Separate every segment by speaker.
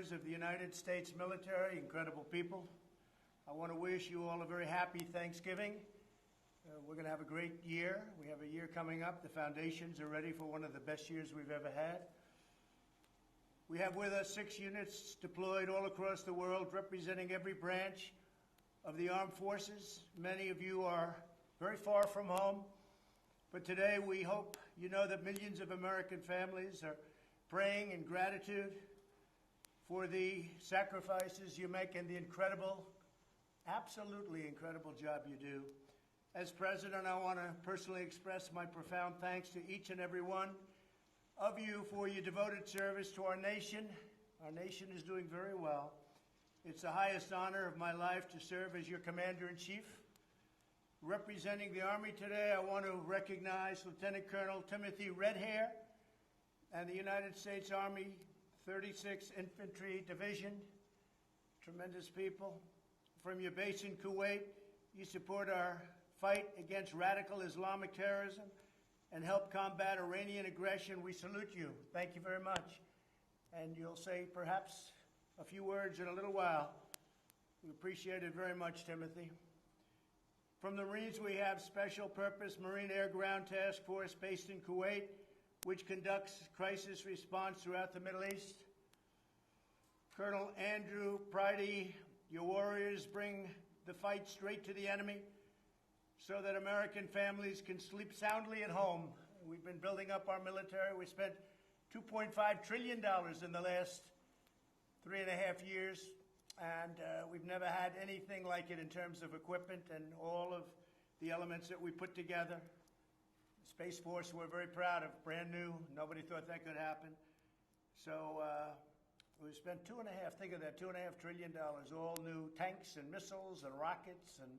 Speaker 1: members of the United States military, incredible people. I want to wish you all a very happy Thanksgiving. We're going to have a great year. We have a year coming up. The foundations are ready for one of the best years we've ever had. We have with us 6 units deployed all across the world, representing every branch of the armed forces. Many of you are very far from home, but today we hope you know that millions of American families are praying in gratitude for the sacrifices you make and the incredible, absolutely incredible job you do. As President, I want to personally express my profound thanks to each and every one of you for your devoted service to our nation. Our nation is doing very well. It's the highest honor of my life to serve as your Commander-in-Chief. Representing the Army today, I want to recognize Lieutenant Colonel Timothy Redhair and the United States Army 36th Infantry Division. Tremendous people. From your base in Kuwait, you support our fight against radical Islamic terrorism and help combat Iranian aggression. We salute you. Thank you very much. And you'll say perhaps a few words in a little while. We appreciate it very much, Timothy. From the Marines, we have Special Purpose Marine Air Ground Task Force based in Kuwait, which conducts crisis response throughout the Middle East. Colonel Andrew Pridey, your warriors bring the fight straight to the enemy so that American families can sleep soundly at home. We've been building up our military. We spent $2.5 trillion in the last 3.5 years, and we've never had anything like it in terms of equipment and all of the elements that we put together. Space Force, we're very proud of, brand new. Nobody thought that could happen. So we spent $2.5 trillion, all new tanks and missiles and rockets, and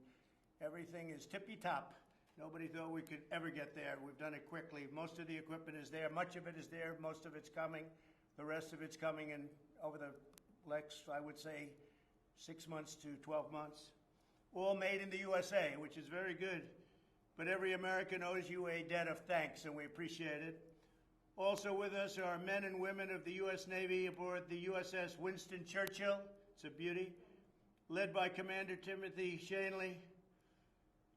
Speaker 1: everything is tippy-top. Nobody thought we could ever get there. We've done it quickly. Most of the equipment is there. Much of it is there. Most of it's coming. The rest of it's coming in over the next, I would say, 6 months to 12 months. All made in the USA, which is very good. But every American owes you a debt of thanks, and we appreciate it. Also with us are men and women of the U.S. Navy aboard the USS Winston Churchill. It's a beauty. Led by Commander Timothy Shanley.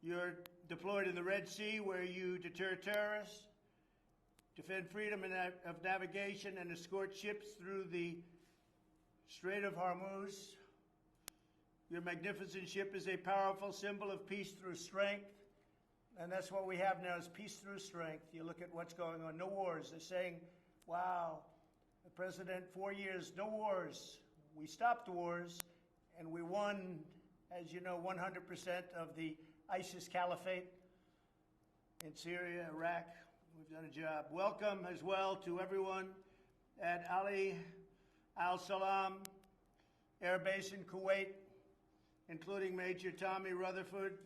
Speaker 1: You're deployed in the Red Sea, where you deter terrorists, defend freedom of navigation, and escort ships through the Strait of Hormuz. Your magnificent ship is a powerful symbol of peace through strength. And that's what we have now, is peace through strength. You look at what's going on. No wars. They're saying, wow, the president, 4 years, no wars. We stopped wars, and we won, as you know, 100% of the ISIS caliphate in Syria, Iraq. We've done a job. Welcome as well to everyone at Ali Al-Salam Air Base in Kuwait, including Major Tommy Rutherford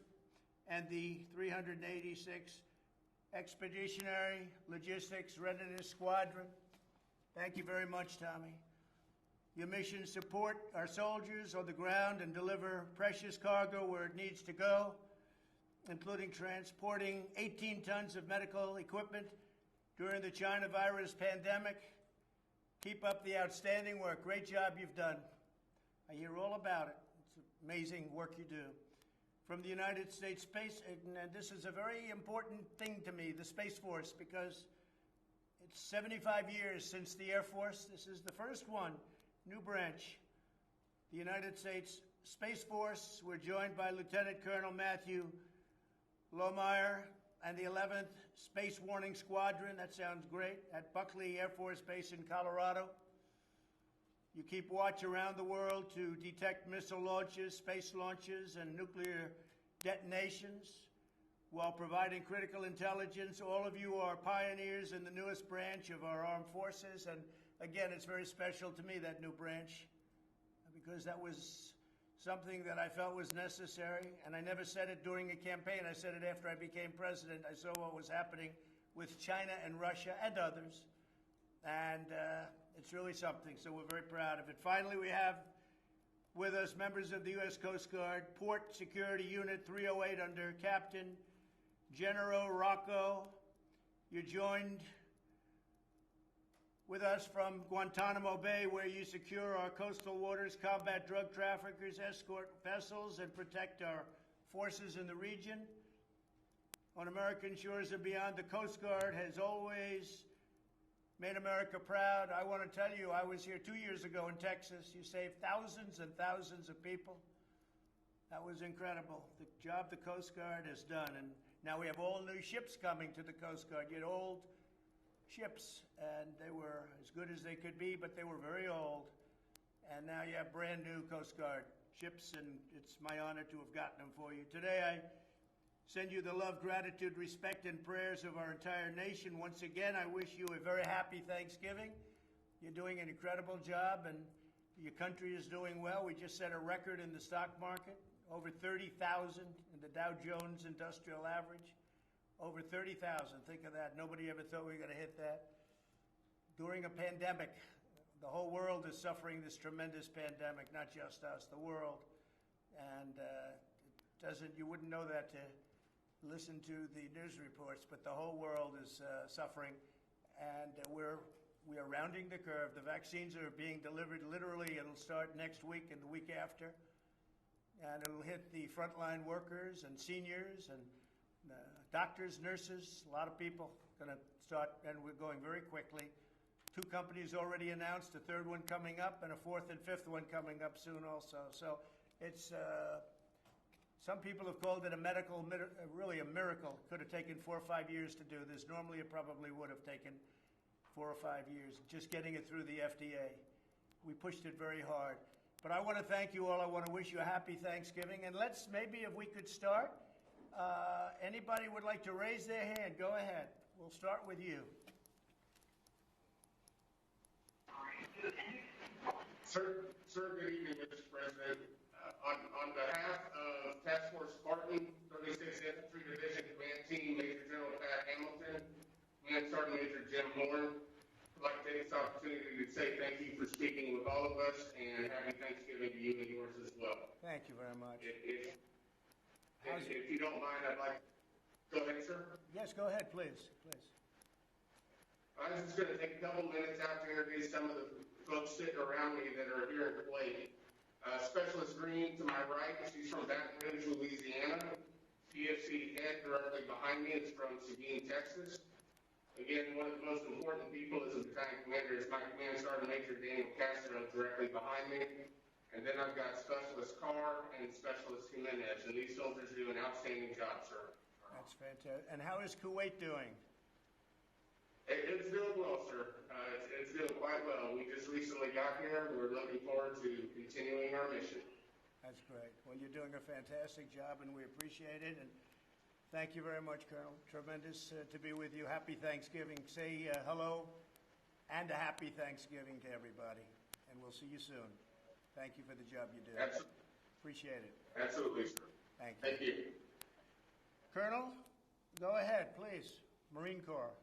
Speaker 1: and the 386 Expeditionary Logistics Readiness Squadron. Thank you very much, Tommy. Your mission: support our soldiers on the ground and deliver precious cargo where it needs to go, including transporting 18 tons of medical equipment during the China virus pandemic. Keep up the outstanding work. Great job you've done. I hear all about it. It's amazing work you do. From the United States Space, and this is a very important thing to me, the Space Force, because it's 75 years since the Air Force. This is the first one, new branch. The United States Space Force, we're joined by Lieutenant Colonel Matthew Lohmeyer and the 11th Space Warning Squadron. That sounds great. At Buckley Air Force Base in Colorado. You keep watch around the world to detect missile launches, space launches, and nuclear detonations while providing critical intelligence. All of you are pioneers in the newest branch of our armed forces. And again, it's very special to me, that new branch, because that was something that I felt was necessary. And I never said it during a campaign. I said it after I became president. I saw what was happening with China and Russia and others. And it's really something, so we're very proud of it. Finally, we have with us members of the U.S. Coast Guard, Port Security Unit 308 under Captain General Rocco. You're joined with us from Guantanamo Bay, where you secure our coastal waters, combat drug traffickers, escort vessels, and protect our forces in the region. On American shores and beyond, the Coast Guard has always made America proud. I want to tell you, I was here 2 years ago in Texas. You saved thousands and thousands of people. That was incredible, the job the Coast Guard has done. And now we have all new ships coming to the Coast Guard. You had old ships, and they were as good as they could be, but they were very old. And now you have brand new Coast Guard ships, and it's my honor to have gotten them for you. Today I send you the love, gratitude, respect, and prayers of our entire nation. Once again, I wish you a very happy Thanksgiving. You're doing an incredible job, and your country is doing well. We just set a record in the stock market, over 30,000 in the Dow Jones Industrial Average. Over 30,000. Think of that. Nobody ever thought we were going to hit that. During a pandemic, the whole world is suffering this tremendous pandemic, not just us, the world. And you wouldn't know that to listen to the news reports, but the whole world is suffering. And we are rounding the curve. The vaccines are being delivered literally. It'll start next week and the week after. And it'll hit the frontline workers and seniors and doctors, nurses, a lot of people going to start, and we're going very quickly. 2 companies already announced, a 3rd one coming up, and a 4th and 5th one coming up soon also. So it's, some people have called it really a miracle. Could have taken 4 or 5 years to do this. Normally it probably would have taken 4 or 5 years, just getting it through the FDA. We pushed it very hard. But I want to thank you all. I want to wish you a happy Thanksgiving. And let's, maybe if we could start, anybody would like to raise their hand, go ahead. We'll start with you.
Speaker 2: Sir, good evening, Mr. President. On behalf of Task Force Spartan, 36th Infantry Division Command Team, Major General Pat Hamilton, and Sergeant Major Jim Horn, I'd like to take this opportunity to say thank you for speaking with all of us, and happy Thanksgiving to you and yours as well.
Speaker 1: Thank you very much.
Speaker 2: If you don't mind, I'd like to go ahead, sir.
Speaker 1: Yes, go ahead, please.
Speaker 2: I was just going to take a couple minutes out to introduce some of the folks sitting around me that are here in Kuwait. Specialist Green to my right, she's from Baton Rouge, Louisiana. PFC head directly behind me is from Seguin, Texas. Again, one of the most important people as a battalion commander is my Command Sergeant Major Daniel Castro directly behind me. And then I've got Specialist Carr and Specialist Jimenez, and these soldiers do an outstanding job, sir.
Speaker 1: That's fantastic. And how is Kuwait doing?
Speaker 2: It's doing well, sir. It's doing quite well. We just recently got here. We're looking forward to continuing our mission.
Speaker 1: That's great. Well, you're doing a fantastic job, and we appreciate it. And thank you very much, Colonel. Tremendous to be with you. Happy Thanksgiving. Say hello and a happy Thanksgiving to everybody. And we'll see you soon. Thank you for the job you do.
Speaker 2: Absolutely.
Speaker 1: Appreciate it.
Speaker 2: Absolutely, sir.
Speaker 1: Thank you.
Speaker 2: Thank you.
Speaker 1: Colonel, go ahead, please. Marine Corps.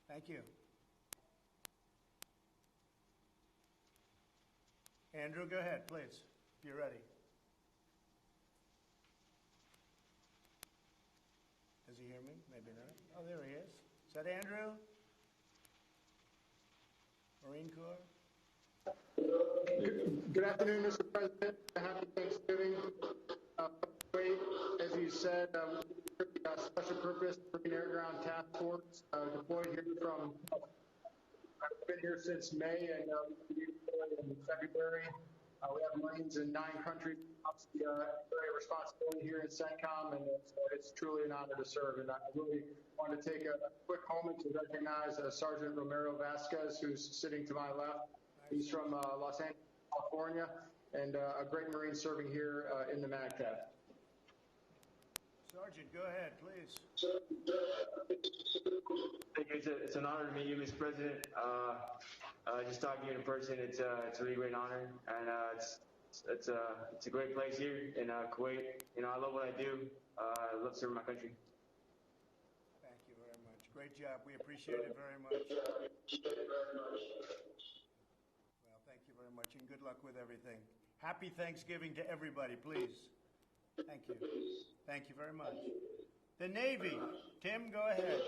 Speaker 1: Thank you. Andrew, go ahead, please, if you're ready. Does he hear me? Maybe not. Oh, there he is. Is that Andrew? Marine Corps?
Speaker 3: Good afternoon, Mr. President. Happy Thanksgiving. As you said, Special Purpose Marine Air Ground Task Force deployed here from, I've been here since May, and we deployed in February. We have Marines in 9 countries. Obviously, very responsibility here at CENTCOM, and it's truly an honor to serve. And I really want to take a quick moment to recognize Sergeant Romero Vasquez, who's sitting to my left. He's from Los Angeles, California, and a great Marine serving here in the MAGTF.
Speaker 1: Sergeant, go ahead, please.
Speaker 4: Thank you. It's an honor to meet you, Mr. President. Just talking to you in person, it's a really great honor, and it's a great place here in Kuwait. You know, I love what I do. I love serving my country.
Speaker 1: Thank you very much. Great job. We appreciate it very much. Well, thank you very much, and good luck with everything. Happy Thanksgiving to everybody, please. Thank you. Thank you very much. The Navy. Tim, go ahead.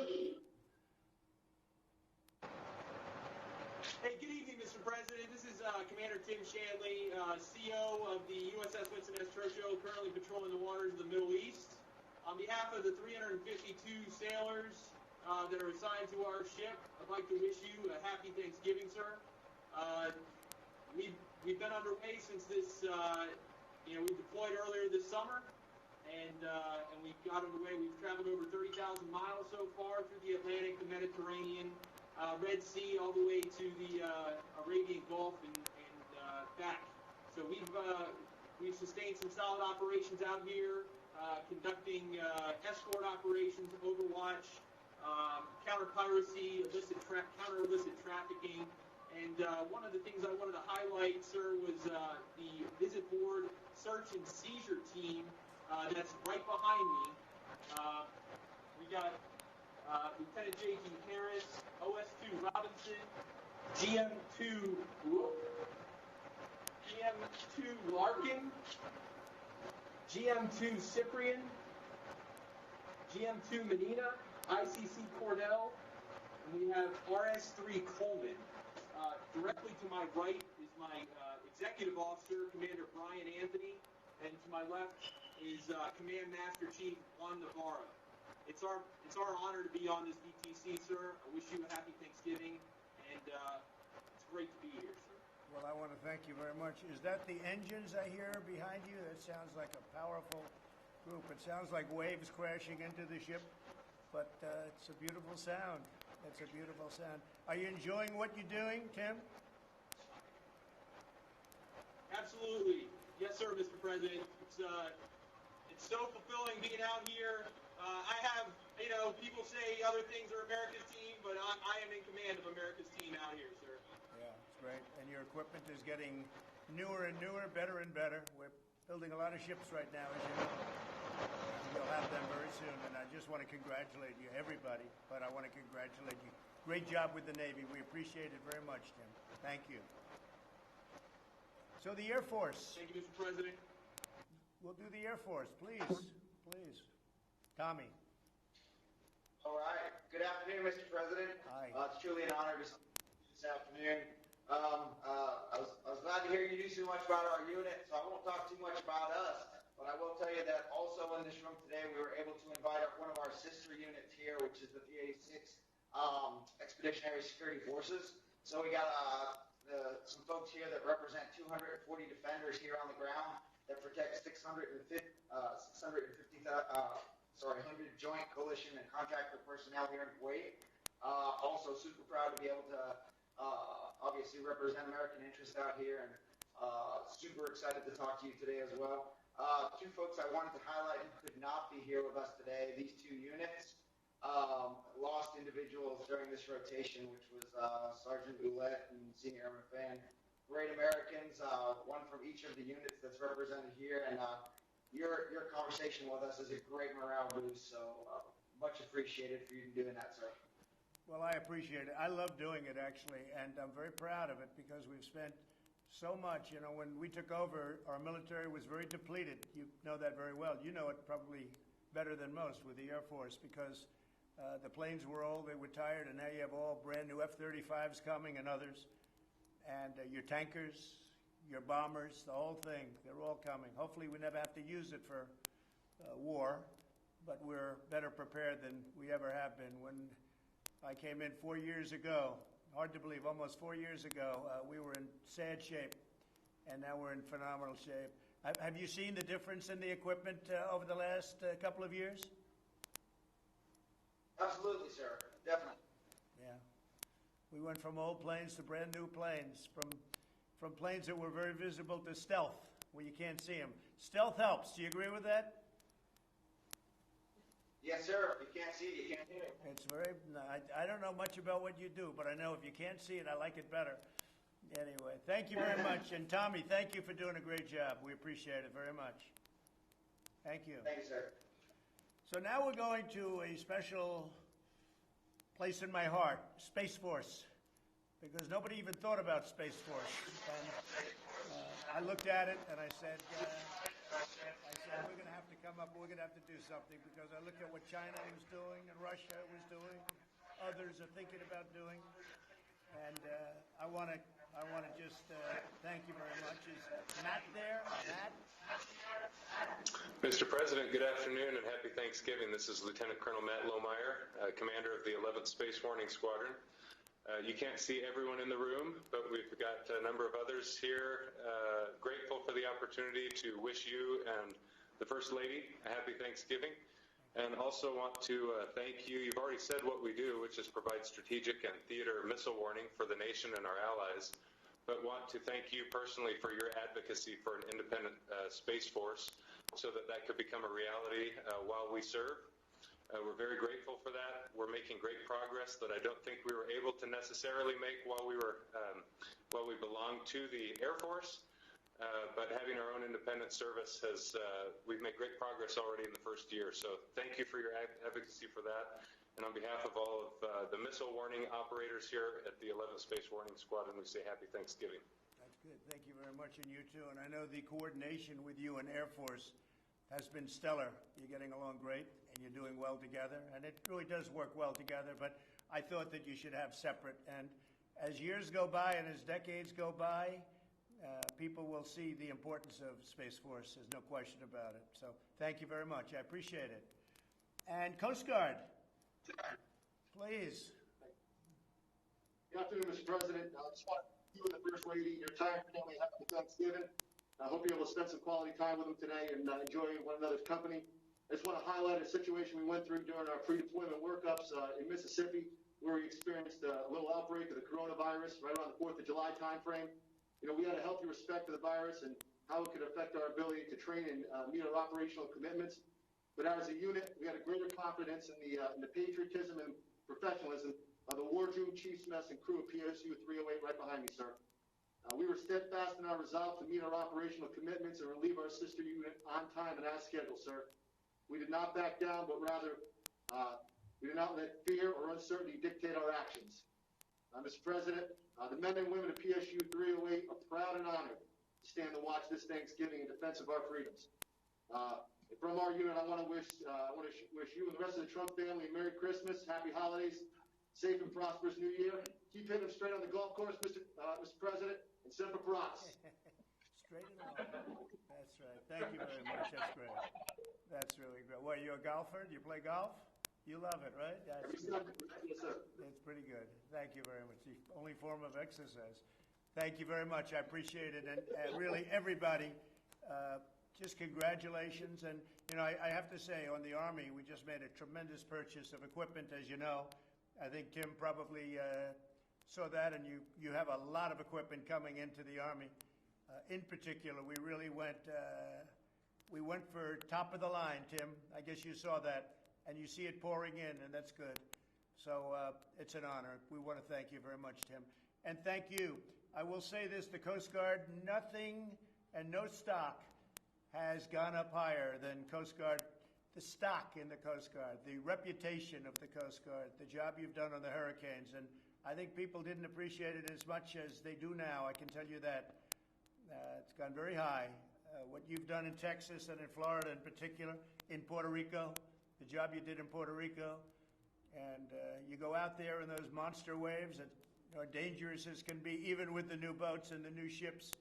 Speaker 5: Hey, good evening, Mr. President. This is Commander Tim Shanley, CO of the USS Winston S. Churchill, currently patrolling the waters of the Middle East. On behalf of the 352 sailors that are assigned to our ship, I'd like to wish you a happy Thanksgiving, sir. We've been underway since this, we deployed earlier this summer, and we got underway. We've traveled over 30,000 miles so far through the Atlantic, the Mediterranean, Red Sea, all the way to the Arabian Gulf and back. So we've sustained some solid operations out here, conducting escort operations, overwatch, counter piracy, counter illicit trafficking. And one of the things I wanted to highlight, sir, was the visit board search and seizure team that's right behind me. We got Lieutenant J.G. Harris, OS2 Robinson, GM2 Larkin, GM2 Cyprian, GM2 Medina, ICC Cornell, and we have RS3 Coleman. Directly to my right is my executive officer, Commander Brian Anthony, and to my left is Command Master Chief Juan Navarro. It's our honor to be on this VTC, sir. I wish you a happy Thanksgiving, and it's great to be here, sir.
Speaker 1: Well, I want to thank you very much. Is that the engines I hear behind you? That sounds like a powerful group. It sounds like waves crashing into the ship, but it's a beautiful sound. It's a beautiful sound. Are you enjoying what you're doing, Tim?
Speaker 5: Absolutely. Yes, sir, Mr. President. It's so fulfilling being out here. I have, people say other things are America's team, but I am in command of America's team out here, sir.
Speaker 1: Yeah, it's great. And your equipment is getting newer and newer, better and better. We're building a lot of ships right now, as you know. And we'll have them very soon. And I just want to congratulate you, everybody, but I want to congratulate you. Great job with the Navy. We appreciate it very much, Tim. Thank you. So the Air Force.
Speaker 5: Thank you, Mr. President.
Speaker 1: We'll do the Air Force, please. Please. Tommy.
Speaker 6: All right. Good afternoon, Mr. President.
Speaker 1: Hi.
Speaker 6: It's truly an honor to see you this afternoon. I was glad to hear you knew so much about our unit, so I won't talk too much about us, but I will tell you that also in this room today, we were able to invite one of our sister units here, which is the 386 Expeditionary Security Forces. So we got some folks here that represent 240 defenders here on the ground that protect 100 joint coalition and contractor personnel here in Kuwait. Also super proud to be able to obviously represent American interests out here, and super excited to talk to you today as well. Two folks I wanted to highlight who could not be here with us today. These two units lost individuals during this rotation, which was Sergeant Boulette and Senior Airman Fan. Great Americans, one from each of the units that's represented here, and your conversation with us is a great morale boost, so much appreciated for you doing that, sir.
Speaker 1: Well, I appreciate it. I love doing it, actually, and I'm very proud of it because we've spent so much. When we took over, our military was very depleted. You know that very well. You know it probably better than most with the Air Force because the planes were old, they were tired, and now you have all brand new F-35s coming and others. And your tankers, your bombers, the whole thing, they're all coming. Hopefully we never have to use it for war, but we're better prepared than we ever have been. When I came in 4 years ago, hard to believe, almost 4 years ago, we were in sad shape, and now we're in phenomenal shape. Have you seen the difference in the equipment over the last couple of years?
Speaker 6: Absolutely, sir. Definitely.
Speaker 1: Yeah. We went from old planes to brand new planes, from planes that were very visible to stealth, where you can't see them. Stealth helps. Do you agree with that?
Speaker 6: Yes, sir. If you can't see it, you can't hear it.
Speaker 1: It's very, I don't know much about what you do, but I know if you can't see it, I like it better. Anyway, thank you very much. And Tommy, thank you for doing a great job. We appreciate it very much. Thank you.
Speaker 6: Thank you, sir.
Speaker 1: So now we're going to a special place in my heart, Space Force, because nobody even thought about Space Force. And I looked at it and I said, I said, we're going to have to come up, we're going to have to do something because I look at what China was doing and Russia was doing, others are thinking about doing. And I want to just thank you very much. Is Matt there? Matt?
Speaker 7: Mr. President, good afternoon and happy Thanksgiving. This is Lieutenant Colonel Matt Lohmeyer, commander of the 11th Space Warning Squadron. You can't see everyone in the room, but we've got a number of others here. Grateful for the opportunity to wish you and the First Lady a happy Thanksgiving. And also want to thank you. You've already said what we do, which is provide strategic and theater missile warning for the nation and our allies. But want to thank you personally for your advocacy for an independent Space Force so that that could become a reality while we serve. We're very grateful for that. We're making great progress that I don't think we were able to necessarily make while we belonged to the Air Force. But having our own independent service we've made great progress already in the first year. So thank you for your advocacy for that. And on behalf of all of the missile warning operators here at the 11th Space Warning Squadron, we say happy Thanksgiving.
Speaker 1: That's good. Thank you very much, and you too. And I know the coordination with you and Air Force has been stellar. You're getting along great, and you're doing well together. And it really does work well together, but I thought that you should have separate. And as years go by and as decades go by, people will see the importance of Space Force. There's no question about it. So thank you very much. I appreciate it. And Coast Guard, please.
Speaker 3: Good afternoon, Mr. President. I just want you and the First Lady, your entire family, happy Thanksgiving. I hope you're able to spend some quality time with them today and enjoy one another's company. I just want to highlight a situation we went through during our pre-deployment workups in Mississippi, where we experienced a little outbreak of the coronavirus right around the 4th of July timeframe. You know, we had a healthy respect for the virus and how it could affect our ability to train and meet our operational commitments. But as a unit, we had a greater confidence in the patriotism and professionalism of the Wardroom, Chiefs Mess, and crew of PSU 308 right behind me, sir. We were steadfast in our resolve to meet our operational commitments and relieve our sister unit on time and as scheduled, sir. We did not back down, but rather we did not let fear or uncertainty dictate our actions. Mr. President, the men and women of PSU 308 are proud and honored to stand and watch this Thanksgiving in defense of our freedoms. From our unit, I want to wish you and the rest of the Trump family a Merry Christmas, Happy Holidays, safe and prosperous New Year. Keep hitting them straight on the golf course, Mr. President, and Semper Paras.
Speaker 1: Straight along. That's right. Thank you very much. That's great. That's really great. What, you're a golfer? Do you play golf? You love it, right?
Speaker 3: Yes, sir.
Speaker 1: It's pretty good. Thank you very much. The only form of exercise. Thank you very much. I appreciate it. And really, everybody, just congratulations. And, you know, I have to say, on the Army, we just made a tremendous purchase of equipment, as you know. I think Tim probably saw that, and you have a lot of equipment coming into the Army. In particular, we really went for top of the line, Tim. I guess you saw that. And you see it pouring in, and that's good. So it's an honor. We want to thank you very much, Tim. And thank you. I will say this, the Coast Guard, nothing and no stock has gone up higher than Coast Guard, the stock in the Coast Guard, the reputation of the Coast Guard, the job you've done on the hurricanes. And I think people didn't appreciate it as much as they do now, I can tell you that. It's gone very high. What you've done in Texas and in Florida in particular, in Puerto Rico, the job you did in Puerto Rico, and you go out there in those monster waves that are dangerous as can be, even with the new boats and the new ships.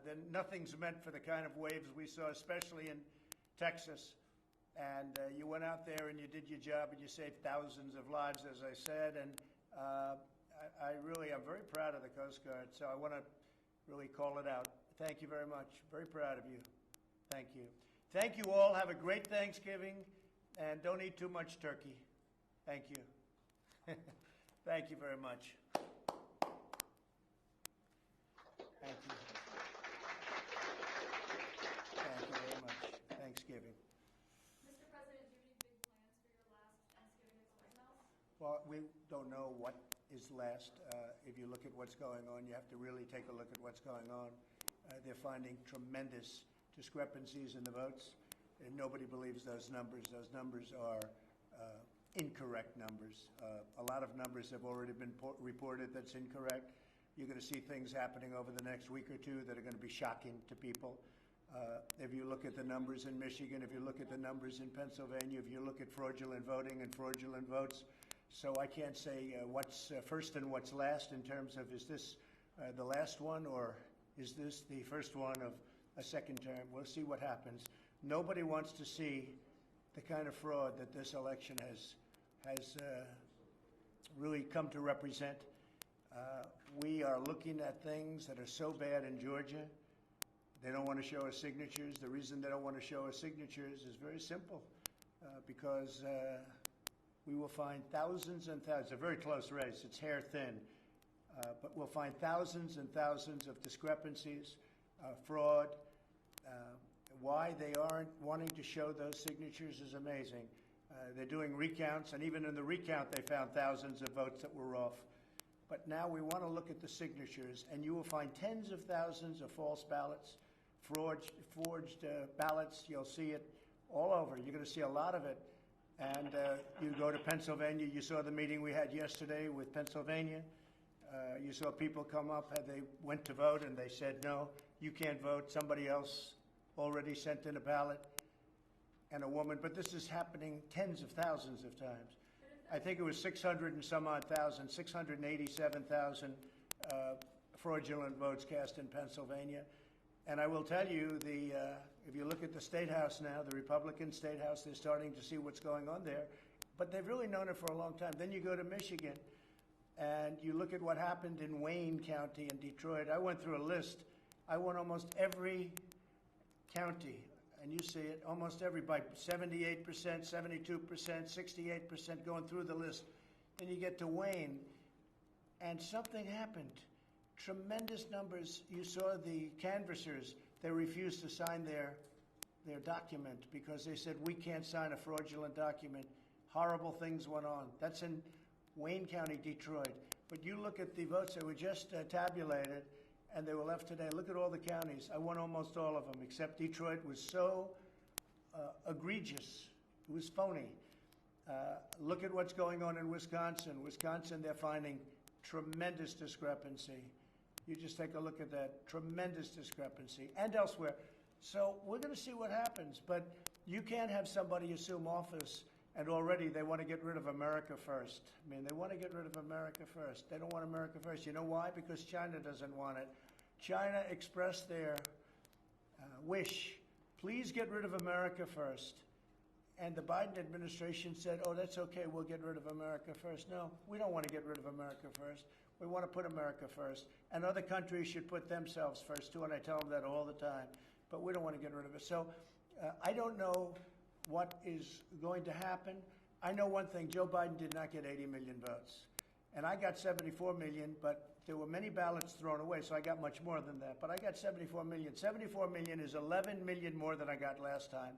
Speaker 1: Then nothing's meant for the kind of waves we saw, especially in Texas. And you went out there and you did your job and you saved thousands of lives, as I said. And I'm very proud of the Coast Guard, so I want to really call it out. Thank you very much. Very proud of you. Thank you. Thank you all. Have a great Thanksgiving. And don't eat too much turkey. Thank you. Thank you very much. Thank you. Thank you very much. Thanksgiving.
Speaker 8: Mr. President, do you have any big plans for your last Thanksgiving at the White House?
Speaker 1: Well, we don't know what is last. If you look at what's going on, you have to really take a look at what's going on. They're finding tremendous discrepancies in the votes. And nobody believes those numbers. Those numbers are incorrect numbers. A lot of numbers have already been reported that's incorrect. You're going to see things happening over the next week or two that are going to be shocking to people. If you look at the numbers in Michigan, if you look at the numbers in Pennsylvania, if you look at fraudulent voting and fraudulent votes. So I can't say what's first and what's last in terms of is this the last one or is this the first one of a second term. We'll see what happens. Nobody wants to see the kind of fraud that this election has really come to represent. We are looking at things that are so bad in Georgia. They don't want to show us signatures. The reason they don't want to show us signatures is very simple, because we will find thousands and thousands. It's a very close race. It's hair thin. But we'll find thousands and thousands of discrepancies, fraud. Why they aren't wanting to show those signatures is amazing. They're doing recounts, and even in the recount, they found thousands of votes that were off. But now we want to look at the signatures, and you will find tens of thousands of false ballots, forged ballots. You'll see it all over. You're going to see a lot of it. And you go to Pennsylvania. You saw the meeting we had yesterday with Pennsylvania. You saw people come up, they went to vote, and they said, no, you can't vote. Somebody else already sent in a ballot, and a woman. But this is happening tens of thousands of times. I think it was 600 and some odd thousand, 687,000 fraudulent votes cast in Pennsylvania. And I will tell you, if you look at the State House now, the Republican State House, they're starting to see what's going on there. But they've really known it for a long time. Then you go to Michigan, and you look at what happened in Wayne County in Detroit. I went through a list. I went almost every county, and you see it, almost every, by 78%, 72%, 68%, going through the list. Then you get to Wayne, and something happened. Tremendous numbers. You saw the canvassers. They refused to sign their document because they said, we can't sign a fraudulent document. Horrible things went on. That's in Wayne County, Detroit. But you look at the votes that were just tabulated, and they were left today. Look at all the counties. I won almost all of them, except Detroit was so egregious. It was phony. Look at what's going on in Wisconsin. Wisconsin, they're finding tremendous discrepancy. You just take a look at that. Tremendous discrepancy. And elsewhere. So we're going to see what happens. But you can't have somebody assume office and already they want to get rid of America first. I mean, they want to get rid of America first. They don't want America first. You know why? Because China doesn't want it. China expressed their wish, please get rid of America first. And the Biden administration said, oh, that's okay, we'll get rid of America first. No, we don't want to get rid of America first. We want to put America first. And other countries should put themselves first, too, and I tell them that all the time. But we don't want to get rid of it. So I don't know what is going to happen. I know one thing, Joe Biden did not get 80 million votes. And I got 74 million, but there were many ballots thrown away, so I got much more than that. But I got 74 million. 74 million is 11 million more than I got last time.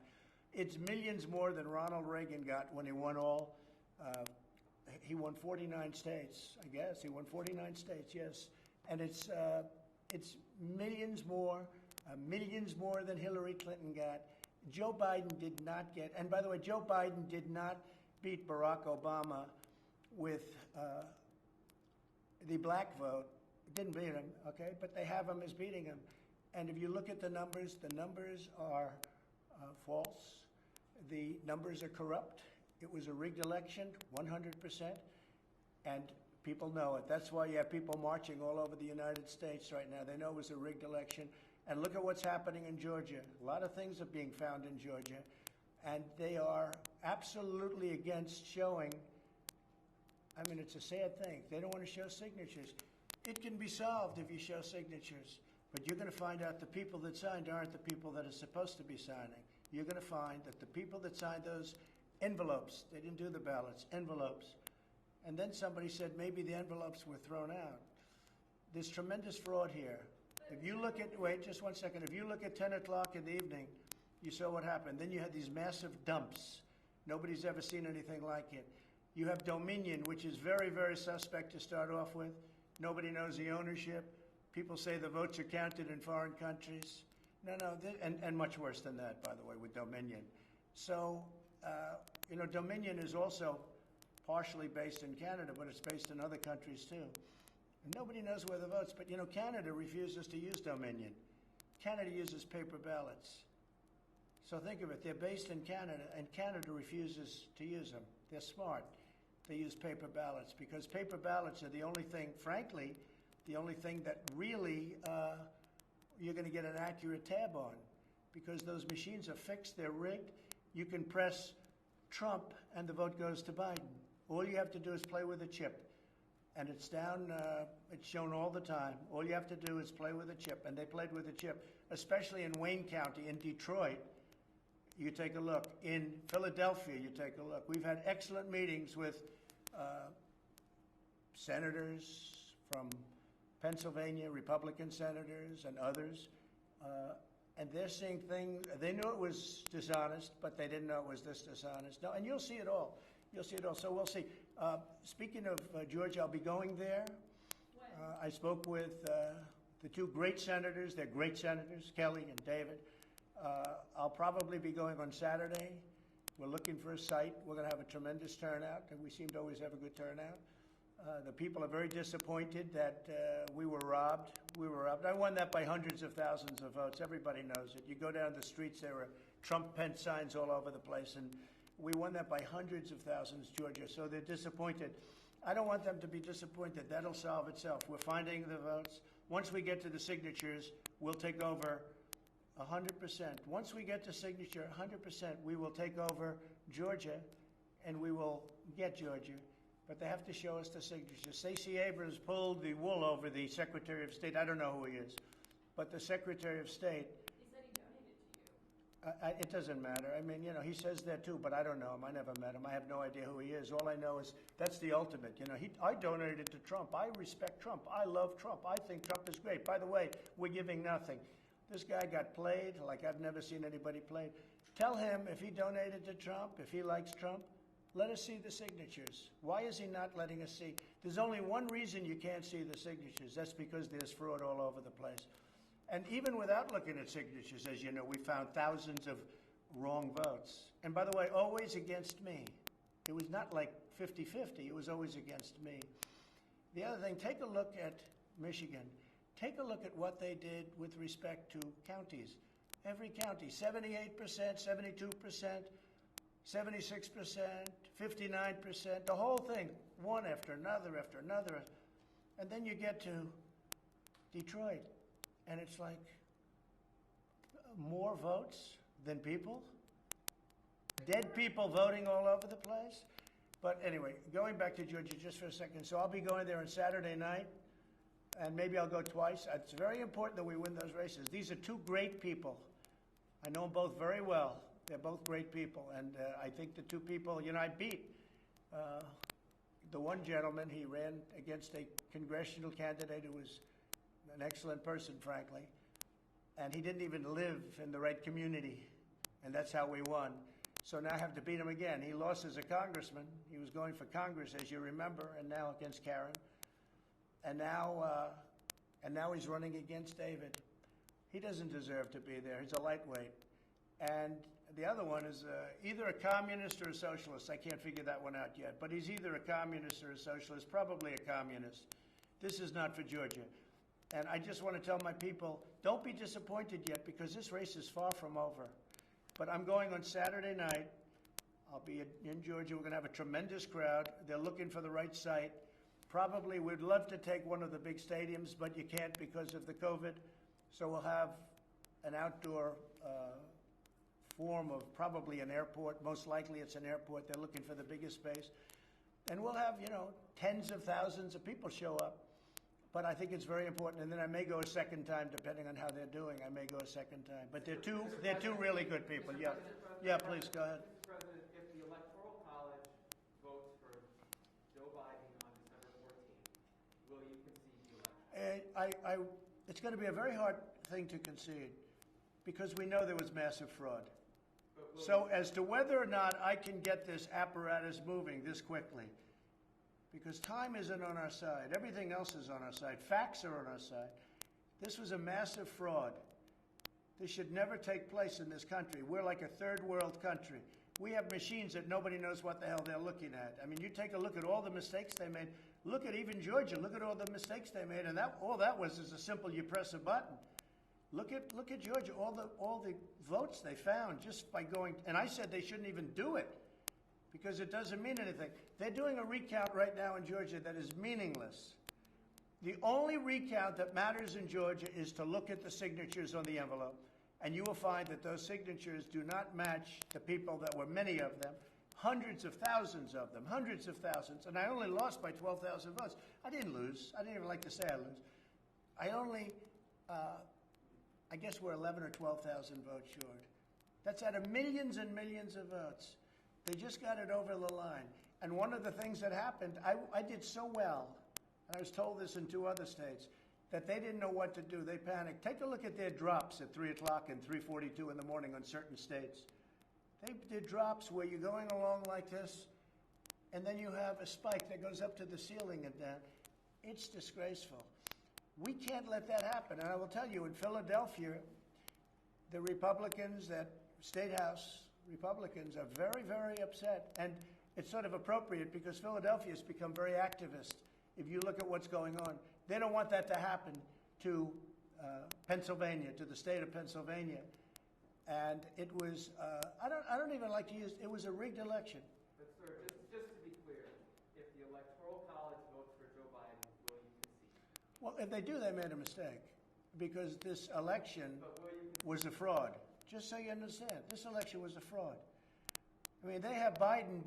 Speaker 1: It's millions more than Ronald Reagan got when he won all. He won 49 states, I guess. He won 49 states, yes. And it's millions more than Hillary Clinton got. Joe Biden did not get, and by the way, Joe Biden did not beat Barack Obama with the black vote. Didn't beat him, okay? But they have him as beating him. And if you look at the numbers are false. The numbers are corrupt. It was a rigged election, 100%, and people know it. That's why you have people marching all over the United States right now. They know it was a rigged election. And look at what's happening in Georgia. A lot of things are being found in Georgia, and they are absolutely against showing. I mean, it's a sad thing. They don't want to show signatures. It can be solved if you show signatures, but you're going to find out the people that signed aren't the people that are supposed to be signing. You're going to find that the people that signed those envelopes, they didn't do the ballots, envelopes, and then somebody said maybe the envelopes were thrown out. There's tremendous fraud here. If you look at, wait just one second, if you look at 10 o'clock in the evening, you saw what happened. Then you had these massive dumps. Nobody's ever seen anything like it. You have Dominion, which is very, very suspect to start off with. Nobody knows the ownership. People say the votes are counted in foreign countries. No, and much worse than that, by the way, with Dominion. So, Dominion is also partially based in Canada, but it's based in other countries too. And nobody knows where the votes, but Canada refuses to use Dominion. Canada uses paper ballots. So think of it, they're based in Canada, and Canada refuses to use them. They're smart. They use paper ballots because paper ballots are the only thing, frankly, the only thing that really you're going to get an accurate tab on, because those machines are fixed, they're rigged. You can press Trump and the vote goes to Biden. All you have to do is play with a chip, and it's down, it's shown all the time. All you have to do is play with a chip, and they played with a chip, especially in Wayne County, in Detroit. You take a look. In Philadelphia, you take a look. We've had excellent meetings with senators from Pennsylvania, Republican senators and others, and they're seeing things. They knew it was dishonest, but they didn't know it was this dishonest. No, and you'll see it all. You'll see it all. So we'll see. Speaking of Georgia, I'll be going there. I spoke with the two great senators. They're great senators, Kelly and David. I'll probably be going on Saturday. We're looking for a site. We're going to have a tremendous turnout, and we seem to always have a good turnout. The people are very disappointed that we were robbed. We were robbed. I won that by hundreds of thousands of votes. Everybody knows it. You go down the streets, there were Trump-Pence signs all over the place, and we won that by hundreds of thousands, Georgia. So they're disappointed. I don't want them to be disappointed. That'll solve itself. We're finding the votes. Once we get to the signatures, we'll take over 100%. Once we get to signature 100%, we will take over Georgia, and we will get Georgia. But they have to show us the signatures. Stacey Abrams pulled the wool over the Secretary of State. I don't know who he is, but the Secretary of State.
Speaker 8: He said he donated to you.
Speaker 1: It doesn't matter. I mean, he says that too, but I don't know him. I never met him. I have no idea who he is. All I know is that's the ultimate. I donated to Trump. I respect Trump. I love Trump. I think Trump is great. By the way, we're giving nothing. This guy got played like I've never seen anybody played. Tell him if he donated to Trump, if he likes Trump, let us see the signatures. Why is he not letting us see? There's only one reason you can't see the signatures. That's because there's fraud all over the place. And even without looking at signatures, as you know, we found thousands of wrong votes. And by the way, always against me. It was not like 50-50. It was always against me. The other thing, take a look at Michigan. Take a look at what they did with respect to counties. Every county, 78%, 72%, 76%, 59%, the whole thing, one after another after another. And then you get to Detroit, and it's like more votes than people. Dead people voting all over the place. But anyway, going back to Georgia just for a second. So I'll be going there on Saturday night, and maybe I'll go twice. It's very important that we win those races. These are two great people. I know them both very well. They're both great people, and I think the two people, I beat the one gentleman. He ran against a congressional candidate who was an excellent person, frankly, and he didn't even live in the right community, and that's how we won. So now I have to beat him again. He lost as a congressman. He was going for Congress, as you remember, and now against Karen, and now he's running against David. He doesn't deserve to be there. He's a lightweight, and the other one is either a communist or a socialist. I can't figure that one out yet. But he's either a communist or a socialist, probably a communist. This is not for Georgia. And I just want to tell my people, don't be disappointed yet, because this race is far from over. But I'm going on Saturday night. I'll be in Georgia. We're going to have a tremendous crowd. They're looking for the right site. Probably we'd love to take one of the big stadiums, but you can't because of the COVID. So we'll have an outdoor form of probably an airport. Most likely it's an airport. They're looking for the biggest space. And we'll have, tens of thousands of people show up. But I think it's very important. And then I may go a second time, depending on how they're doing. I may go a second time. But they're two really good people. Yeah. Yeah, please, go ahead.
Speaker 9: Mr. President, if the Electoral College votes for Joe Biden on December 14th, will you concede the election?
Speaker 1: It's going to be a very hard thing to concede, because we know there was massive fraud. So as to whether or not I can get this apparatus moving this quickly, because time isn't on our side. Everything else is on our side. Facts are on our side. This was a massive fraud. This should never take place in this country. We're like a third world country. We have machines that nobody knows what the hell they're looking at. I mean, you take a look at all the mistakes they made. Look at even Georgia. Look at all the mistakes they made. And all that was is a simple, you press a button. Look at Georgia, all the votes they found just by going, and I said they shouldn't even do it because it doesn't mean anything. They're doing a recount right now in Georgia that is meaningless. The only recount that matters in Georgia is to look at the signatures on the envelope, and you will find that those signatures do not match the people that were many of them, hundreds of thousands of them, hundreds of thousands, and I only lost by 12,000 votes. I didn't lose. I didn't even like to say I lose. I only, I guess we're 11 or 12,000 votes short. That's out of millions and millions of votes. They just got it over the line. And one of the things that happened, I did so well, and I was told this in 2 other states, that they didn't know what to do. They panicked. Take a look at their drops at 3 o'clock and 3:42 in the morning on certain states. They did drops where you're going along like this, and then you have a spike that goes up to the ceiling and down. It's disgraceful. We can't let that happen. And I will tell you, in Philadelphia, the Republicans, that State House Republicans, are very, very upset. And it's sort of appropriate because Philadelphia has become very activist. If you look at what's going on, they don't want that to happen to Pennsylvania, to the state of Pennsylvania. And it was, I don't even like to use, it was a rigged election.
Speaker 9: But sir, just to be clear, if the Electoral College votes for Joe Biden, will you concede?
Speaker 1: Well, if they do, they made a mistake because this election was a fraud. Just so you understand, this election was a fraud. I mean, they have Biden